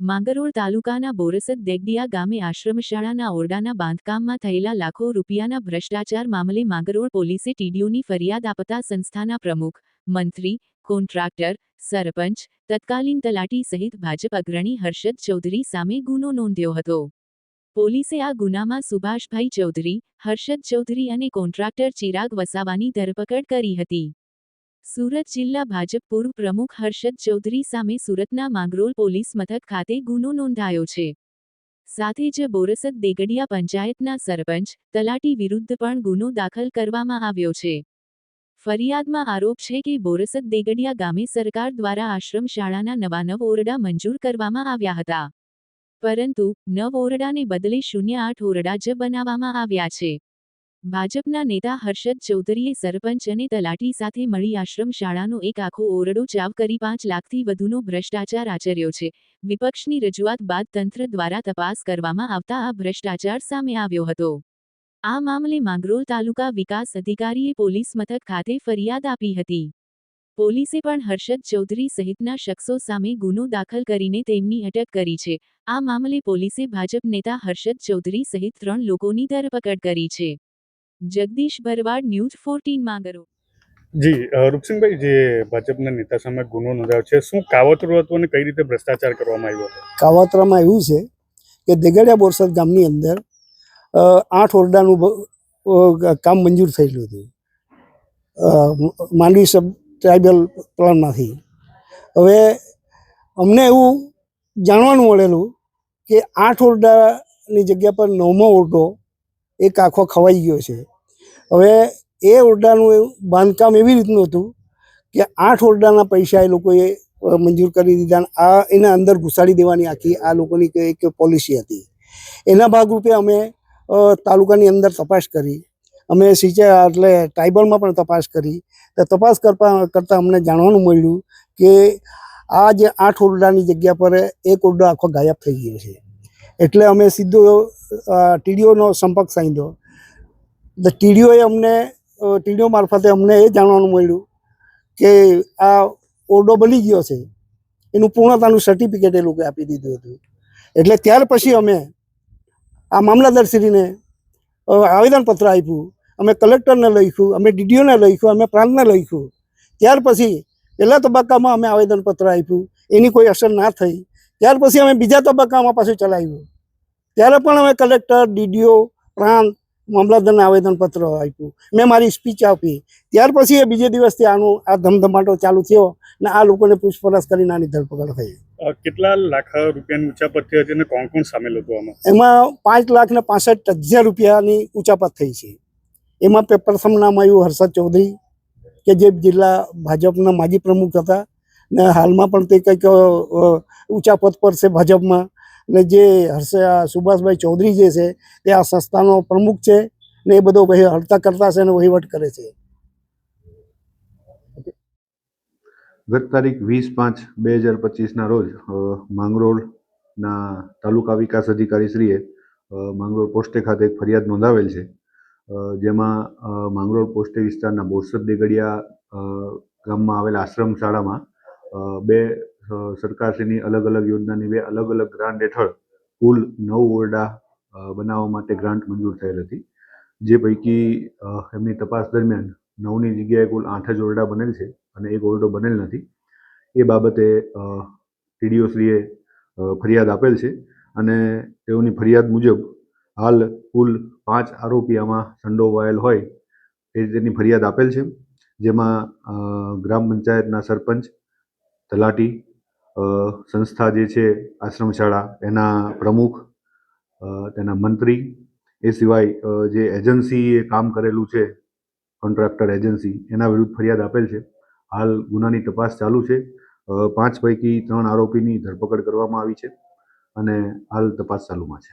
માંગરોળ તાલુકાના બોરસદ દેગડિયા ગામે આશ્રમશાળાના ઓરડાના બાંધકામમાં થયેલા લાખો રૂપિયાના ભ્રષ્ટાચાર મામલે માંગરોળ પોલીસે ટીડીઓની ફરિયાદ આપતા સંસ્થાના પ્રમુખ, મંત્રી, કોન્ટ્રાક્ટર, સરપંચ, તત્કાલીન તલાટી સહિત ભાજપ અગ્રણી હર્ષદ ચૌધરી સામે ગુનો નોંધ્યો હતો. પોલીસે આ ગુનામાં સુભાષભાઈ ચૌધરી, હર્ષદ ચૌધરી અને કોન્ટ્રાક્ટર ચિરાગ વસાવાની ધરપકડ કરી હતી. સુરત જિલ્લા ભાજપ પૂર્વ પ્રમુખ હર્ષદ ચૌધરી સામે સુરતના માંગરોળ પોલીસ મથક ખાતે ગુનો નોંધાયો છે. સાથે જ બોરસદ દેગડિયા પંચાયતના સરપંચ, તલાટી વિરુદ્ધ પણ ગુનો દાખલ કરવામાં આવ્યો છે. ફરિયાદમાં આરોપ છે કે બોરસદ દેગડિયા ગામે સરકાર દ્વારા આશ્રમ શાળાના નવા ઓરડા મંજૂર કરવામાં આવ્યા હતા. પરંતુ નવ ઓરડાને બદલે 08 ઓરડા જ બનાવવામાં આવ્યા છે. ભાજપના નેતા હર્ષદ ચૌધરીએ સરપંચ અને તલાટી સાથે મળી આશ્રમ શાળાનો એક આખો ઓરડો ચાવ કરી 5 લાખથી વધુનો ભ્રષ્ટાચાર આચર્યો છે. વિપક્ષની રજૂઆત બાદ તંત્ર દ્વારા તપાસ કરવામાં આવતા આ ભ્રષ્ટાચાર સામે આવ્યો હતો. આ મામલે માંગરોળ તાલુકા વિકાસ અધિકારીએ પોલીસ મથક ખાતે ફરિયાદ આપી હતી. પોલીસે પણ હર્ષદ ચૌધરી સહિતના શખ્સો સામે ગુનો દાખલ કરીને તેમની અટક કરી છે. આ મામલે પોલીસે ભાજપ નેતા હર્ષદ ચૌધરી સહિત 3 લોકોની ધરપકડ કરી છે. જગદીશ ભરવાડ, ન્યૂઝ 14 માંગરોળ. જી રૂપસિંહભાઈ, જે ભાજપના નેતા સામે ગુનો નોંધાયો છે, શું કાવતરું હતું અને કઈ રીતે ભ્રષ્ટાચાર કરવામાં આવ્યો હતો? કાવતરામાં એવું છે કે દેગડિયા બોરસદ ગામની અંદર 8 ઓરડાનું કામ મંજૂર થયેલું હતું માંડવી સબ ટ્રાઇબલ પ્લાનમાંથી. હવે અમને એવું જાણવાનું મળેલું કે 8 ઓરડાની જગ્યા પર 9મો ઓરડો એક આખો ખવાઈ ગયો છે. હવે એ ઓરડાનું બાંધકામ એવી રીતનું હતું કે 8 ઓરડાના પૈસા એ લોકોએ મંજૂર કરી દીધા. આ એના અંદર ઘુસાડી દેવાની આખી આ લોકોની એક પોલિસી હતી. એના ભાગરૂપે અમે તાલુકાની અંદર તપાસ કરી, અમે એટલે ટ્રાઇબલમાં પણ તપાસ કરી. તો તપાસ કરતાં અમને જાણવાનું મળ્યું કે આ જે 8 ઓરડાની જગ્યા પર એક ઓરડો આખો ગાયબ થઈ ગયો છે. એટલે અમે સીધો ટીડીઓનો સંપર્ક સાધ્યો. ટીડીઓ મારફતે અમને એ જાણવાનું મળ્યું કે આ ઓરડો બની ગયો છે, એનું પૂર્ણતાનું સર્ટિફિકેટ એ લોકોએ આપી દીધું હતું. એટલે ત્યાર પછી અમે આ મામલતદારશ્રીને આવેદનપત્ર આપ્યું, અમે કલેક્ટરને લખ્યું, અમે ડીડીઓને લખ્યું, અમે પ્રાંતને લખ્યું. ત્યાર પછી પહેલા તબક્કામાં અમે આવેદનપત્ર આપ્યું, એની કોઈ અસર ના થઈ. ત્યાર પછી અમે બીજા તબક્કામાં પાછું ચલાવ્યું. ત્યારે પણ અમે કલેક્ટર, ડીડીઓ, પ્રાંત, મામલતદારને આવેદનપત્ર આપ્યું. મેં મારી સ્પીચ આપી. ત્યાર પછી એ બીજે દિવસથી આ ધમધમાટો ચાલુ થયો ને આ લોકોને પૂછપરછ કરીને આની ધરપકડ થઈ. કેટલા લાખ રૂપિયાની ઉચાપત થઈ હતી અને કોણ કોણ સામેલ હતું આમાં? એમાં 5,65,000 રૂપિયાની ઉચાપત થઈ છે. એમાં પ્રથમ નામ આવ્યું હર્ષદ ચૌધરી, કે જે જિલ્લા ભાજપના માજી પ્રમુખ હતા ને હાલમાં પણ તે કંઈક ઊંચા પદ પર છે ભાજપમાં. ને જે સુભાષભાઈ ચૌધરી જે છે તે આ સંસ્થાનો પ્રમુખ છે ને એ બધો હડતા કરતા છે અને વહીવટ કરે છે. ગત તારીખ 20/5/2025ના રોજ માંગરોળના તાલુકા વિકાસ અધિકારી શ્રીએ માંગરોળ પોસ્ટે ખાતે એક ફરિયાદ નોંધાવેલ છે. જેમાં માંગરોળ પોસ્ટે વિસ્તારના બોરસદ દેગડિયા ગામમાં આવેલ આશ્રમ શાળામાં 2 સરકારશ્રીની અલગ અલગ યોજનાની 2 અલગ અલગ ગ્રાન્ટ હેઠળ કુલ 9 ઓરડા બનાવવા માટે ગ્રાન્ટ મંજૂર થયેલ હતી. જે પૈકી એમની તપાસ દરમિયાન 9ની જગ્યાએ કુલ 8 જ ઓરડા બનેલ છે અને એક ઓરડો બનેલ નથી. એ બાબતે ટીડીઓશ્રીએ ફરિયાદ આપેલ છે અને તેઓની ફરિયાદ મુજબ હાલ કુલ 5 આરોપી આમાં સંડોવાયેલ હોય એ રીતેની ફરિયાદ આપેલ છે. જેમાં ગ્રામ પંચાયતના સરપંચ, તલાટી, સંસ્થા જે છે આશ્રમ શાળા એના પ્રમુખ, તેના મંત્રી, એ સિવાય જે એજન્સીએ કામ કરેલું છે કોન્ટ્રાક્ટર એજન્સી, એના વિરુદ્ધ ફરિયાદ આપેલ છે. હાલ ગુનાની તપાસ ચાલુ છે. 5 પૈકી 3 આરોપીની ધરપકડ કરવામાં આવી છે અને હાલ તપાસ ચાલુમાં છે.